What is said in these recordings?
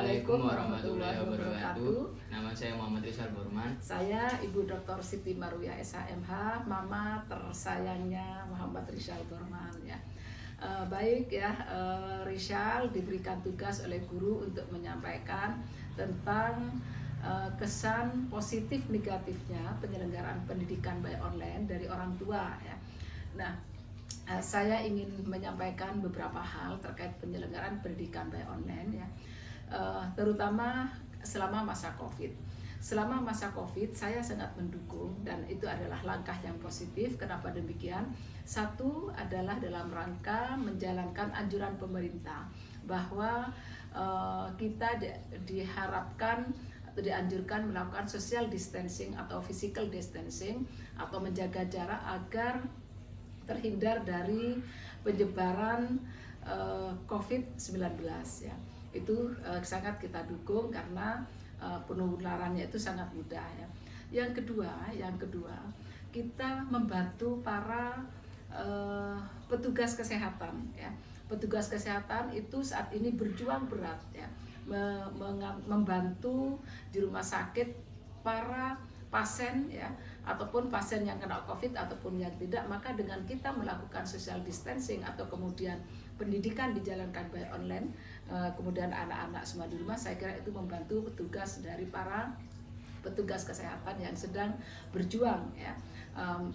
Assalamualaikum warahmatullahi wabarakatuh. Nama saya Muhammad Rizal Borman. Saya Ibu Dr. Siti Marwiyah SHMH, mama tersayangnya Muhammad Rizal Borman ya. Baik ya, Rizal diberikan tugas oleh guru untuk menyampaikan tentang kesan positif negatifnya penyelenggaraan pendidikan by online dari orang tua ya. Nah, saya ingin menyampaikan beberapa hal terkait penyelenggaraan pendidikan by online ya, terutama selama masa COVID. Selama masa COVID saya sangat mendukung dan itu adalah langkah yang positif. Kenapa demikian? Satu adalah dalam rangka menjalankan anjuran pemerintah bahwa kita diharapkan atau dianjurkan melakukan social distancing atau physical distancing atau menjaga jarak agar terhindar dari penyebaran COVID-19 ya. Itu sangat kita dukung karena penularannya itu sangat mudah ya. Yang kedua, kita membantu para petugas kesehatan ya. Petugas kesehatan itu saat ini berjuang berat ya, membantu di rumah sakit para pasien ya, ataupun pasien yang kena COVID ataupun yang tidak. Maka dengan kita melakukan social distancing atau kemudian pendidikan dijalankan by online, kemudian anak-anak semua di rumah, saya kira itu membantu petugas dari para petugas kesehatan yang sedang berjuang ya,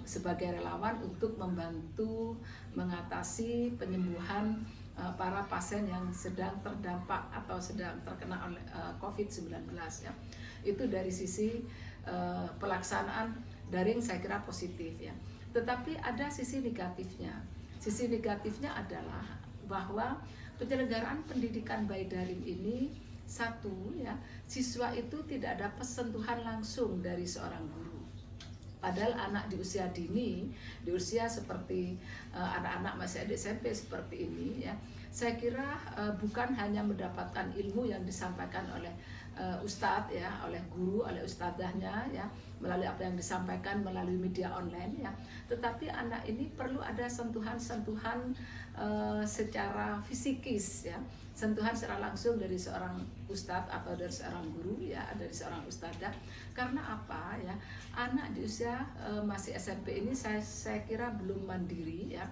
sebagai relawan untuk membantu mengatasi penyembuhan para pasien yang sedang terdampak atau sedang terkena oleh COVID-19 ya. Itu dari sisi pelaksanaan daring saya kira positif ya. Tetapi ada sisi negatifnya. Sisi negatifnya adalah bahwa penyelenggaraan pendidikan by daring ini, satu ya, siswa itu tidak ada sentuhan langsung dari seorang guru. Padahal anak di usia dini, di usia seperti anak-anak masih adik SMP seperti ini ya, saya kira bukan hanya mendapatkan ilmu yang disampaikan oleh ustadz ya, oleh guru, oleh ustadzahnya ya, melalui apa yang disampaikan melalui media online ya, tetapi anak ini perlu ada sentuhan-sentuhan secara fisikis ya, sentuhan secara langsung dari seorang ustadz atau dari seorang guru ya, dari seorang ustadzah. Karena apa ya, anak di usia masih SMP ini saya kira belum mandiri ya,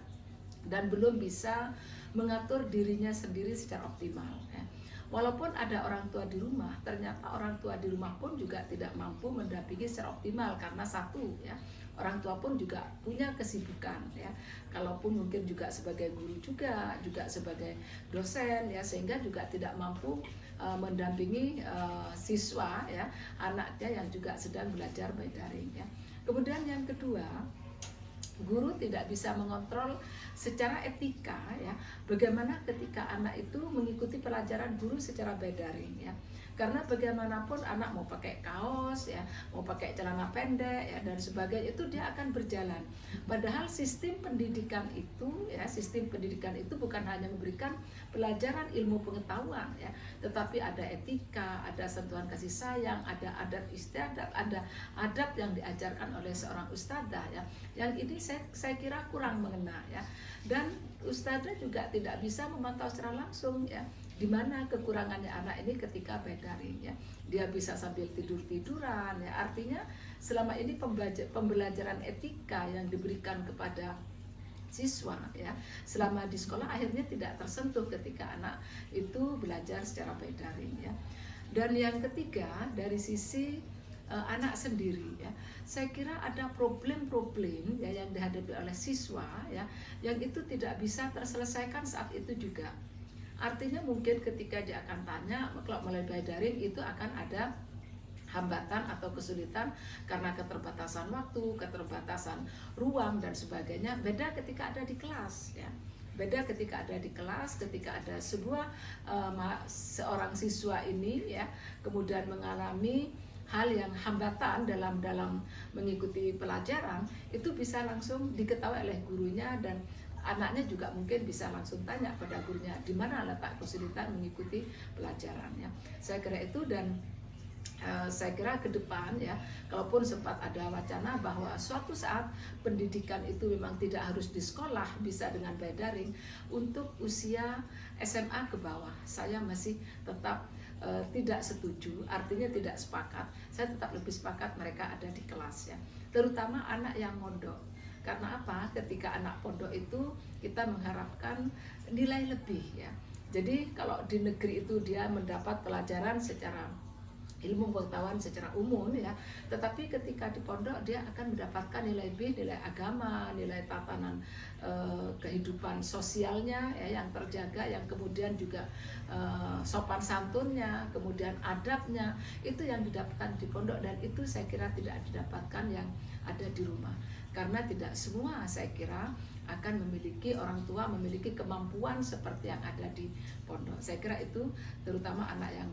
dan belum bisa mengatur dirinya sendiri secara optimal ya. Walaupun ada orang tua di rumah, ternyata orang tua di rumah pun juga tidak mampu mendampingi secara optimal karena satu ya, orang tua pun juga punya kesibukan ya. Kalaupun mungkin juga sebagai guru juga sebagai dosen ya, sehingga juga tidak mampu mendampingi siswa ya, anaknya yang juga sedang belajar by daring ya. Kemudian yang kedua, guru tidak bisa mengontrol secara etika ya, bagaimana ketika anak itu mengikuti pelajaran guru secara by daring ya. Karena bagaimanapun anak mau pakai kaos ya, mau pakai celana pendek ya dan sebagainya, itu dia akan berjalan. Padahal sistem pendidikan itu ya, sistem pendidikan itu bukan hanya memberikan pelajaran ilmu pengetahuan ya, tetapi ada etika, ada sentuhan kasih sayang, ada adat istiadat, ada adab yang diajarkan oleh seorang ustadzah ya. Yang ini saya kira kurang mengena ya. Dan ustadzah juga tidak bisa memantau secara langsung ya, di mana kekurangannya anak ini ketika by daring ya. Dia bisa sambil tidur-tiduran ya. Artinya selama ini pembelajaran etika yang diberikan kepada siswa ya, selama di sekolah akhirnya tidak tersentuh ketika anak itu belajar secara by daring ya. Dan yang ketiga, dari sisi anak sendiri ya, saya kira ada problem-problem ya yang dihadapi oleh siswa ya, yang itu tidak bisa terselesaikan saat itu juga. Artinya mungkin ketika dia akan tanya, kalau melalui by daring itu akan ada hambatan atau kesulitan karena keterbatasan waktu, keterbatasan ruang dan sebagainya. Beda ketika ada di kelas ya. Beda ketika ada di kelas, ketika ada seorang siswa ini ya, kemudian mengalami hal yang hambatan dalam mengikuti pelajaran, itu bisa langsung diketahui oleh gurunya dan anaknya juga mungkin bisa langsung tanya pada gurunya di mana letak kesulitan mengikuti pelajarannya. Saya kira itu. Dan saya kira ke depan ya, kalaupun sempat ada wacana bahwa suatu saat pendidikan itu memang tidak harus di sekolah, bisa dengan by daring, untuk usia SMA ke bawah saya masih tetap tidak setuju, artinya tidak sepakat, saya tetap lebih sepakat mereka ada di kelas ya. Terutama anak yang mondok. Karena apa? Ketika anak pondok itu kita mengharapkan nilai lebih ya. Jadi kalau di negeri itu dia mendapat pelajaran secara ilmu pengetahuan secara umum ya, tetapi ketika di pondok dia akan mendapatkan nilai lebih, nilai agama, nilai tatanan kehidupan sosialnya ya, yang terjaga, yang kemudian juga sopan santunnya, kemudian adabnya, itu yang didapatkan di pondok, dan itu saya kira tidak didapatkan yang ada di rumah. Karena tidak semua saya kira akan memiliki, orang tua memiliki kemampuan seperti yang ada di pondok. Saya kira itu terutama anak yang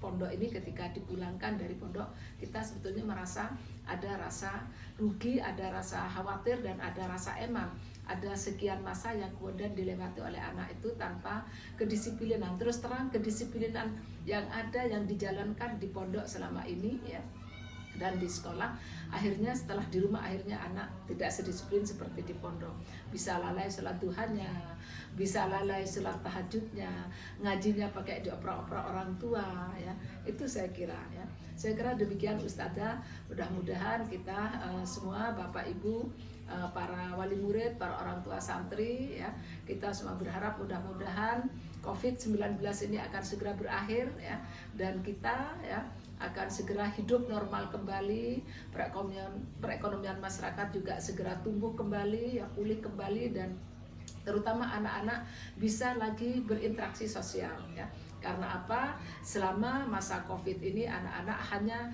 pondok ini ketika dipulangkan dari pondok, kita sebetulnya merasa ada rasa rugi, ada rasa khawatir, dan ada rasa emang. Ada sekian masa yang kemudian dilewati oleh anak itu tanpa kedisiplinan. Terus terang kedisiplinan yang ada, yang dijalankan di pondok selama ini ya, dan di sekolah, akhirnya setelah di rumah akhirnya anak tidak sedisiplin seperti di pondok. Bisa lalai sholat duhanya, bisa lalai sholat tahajudnya, ngajinya pakai dioprak-oprak orang tua ya. Itu saya kira ya. Saya kira demikian Ustazah. Mudah-mudahan kita semua Bapak Ibu, para wali murid, para orang tua santri ya, kita semua berharap mudah-mudahan COVID-19 ini akan segera berakhir ya, dan kita ya akan segera hidup normal kembali, perekonomian masyarakat juga segera tumbuh kembali, ya pulih kembali, dan terutama anak-anak bisa lagi berinteraksi sosial ya. Karena apa? Selama masa COVID ini anak-anak hanya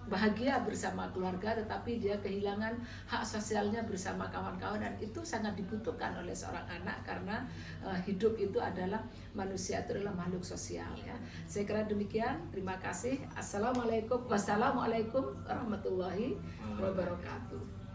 bahagia bersama keluarga, tetapi dia kehilangan hak sosialnya bersama kawan-kawan, dan itu sangat dibutuhkan oleh seorang anak karena hidup itu adalah, manusia itu adalah makhluk sosial ya. Saya kira demikian. Terima kasih. Wassalamualaikum warahmatullahi wabarakatuh.